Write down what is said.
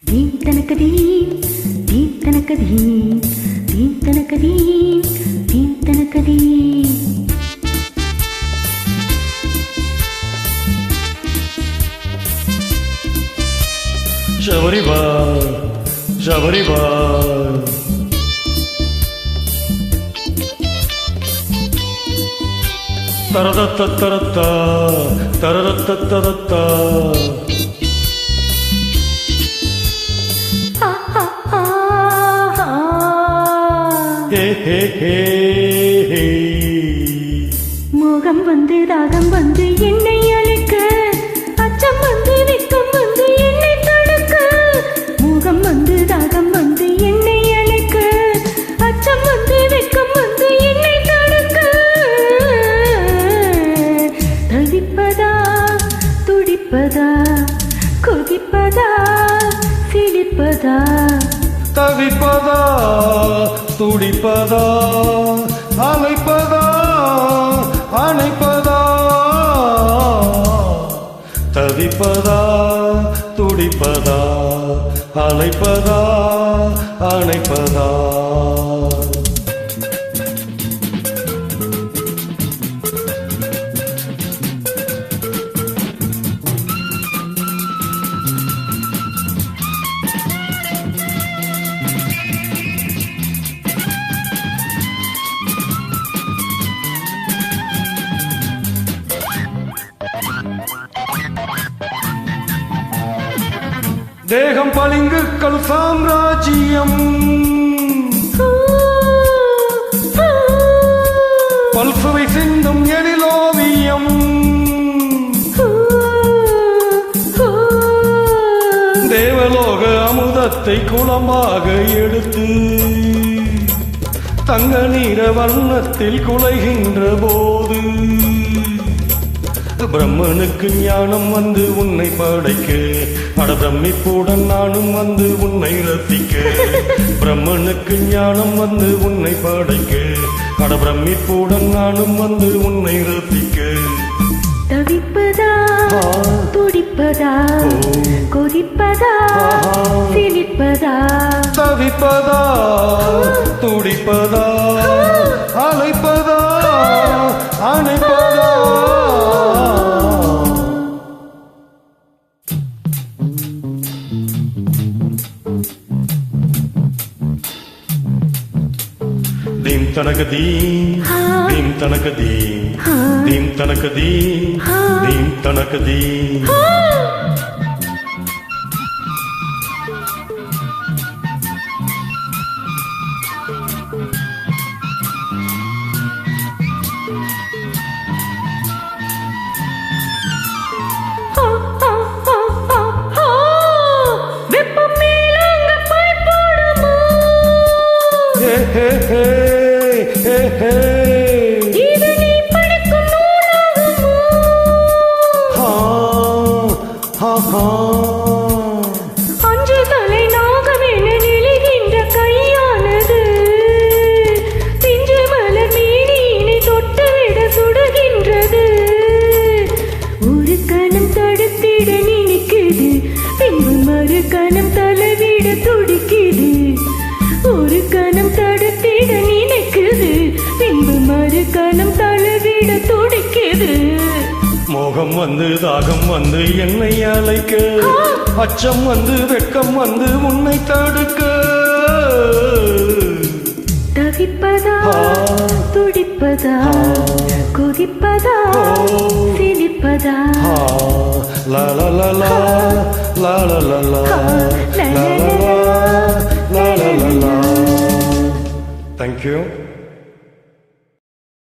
Theme தனக்கதீம் தீம் தனக்கதீம் தீம் தனக்கதீம் தீம் தனக்கதீம் Shabariba, Shabariba. Taradatta, taradatta, taradatta, taradatta. Hey, hey, hey, hey. மோகம் வந்து ராகம் வந்து என்னை அழைக்க, அச்சம் வந்து வெட்கம் வந்து என்னை தடுக்க. மோகம் வந்து ராகம் வந்து என்னை அழைக்க, அச்சம் வந்து வெட்கம் வந்து என்னை தடுக்க. தவிப்பதா துடிப்பதா கொதிப்பதா சிலிப்பதா? தவிப்பதா துடிப்பதா அழைப்பதா அணைப்பதா? தவிப்பதா துடிப்பதா அழைப்பதா அணைப்பதா? தேகம் பளிங்குக்கள் சாம்ராஜ்யம், பல்சுவை சிந்தும் எழிலோவியம். தேவலோக அமுதத்தை குளமாக எடுத்து தங்க நீர வர்ணத்தில் குலைகின்ற போது பிரம்மனுக்கு ஞானம் வந்து உன்னை படைக்க, அட பிரமிப்புடன் நானும் வந்து உன்னை ரசிக்க. பிரம்மனுக்கு ஞானம் வந்து உன்னை படைக்க, அட பிரமிப்புடன் நானும் வந்து உன்னை ரசிக்க. தவிப்பதா துடிப்பதா கொதிப்பதா சிலிப்பதா? தவிப்பதா துடிப்பதா அழைப்பதா அணைப்பதா? Dim tanakadim, dim tanakadim, dim tanakadim, dim tanakadim. Hey, hey, hey, hey. இது நீ படிக்கும் நூலாகுமோ? Ha, ha, ha. அஞ்சு தலை நாகமென நெளிகின்ற கையானது பிஞ்சு மலர் மேனியினை தொட்டுவிட சுடுகின்றது. ஒரு கணம் தடுத்திட நினைக்குது, பின்பு மறு கணம் தலைவிட துடிக்குது. ஒரு கணம் தடுத்திட நினைக்குது, பின்பு மறு கணம் தலைவிட துடிக்குது. மோகம் வந்து தாகம் வந்து என்னை அழைக்க, அச்சம் வந்து வெட்கம் வந்து உன்னை தடுக்க. தவிப்பதா துடிப்பதா கொதிப்பதா சிலிப்பதா? லா லா லா லா லா லா லா லா லா லா லா லா லா லா. Thank you.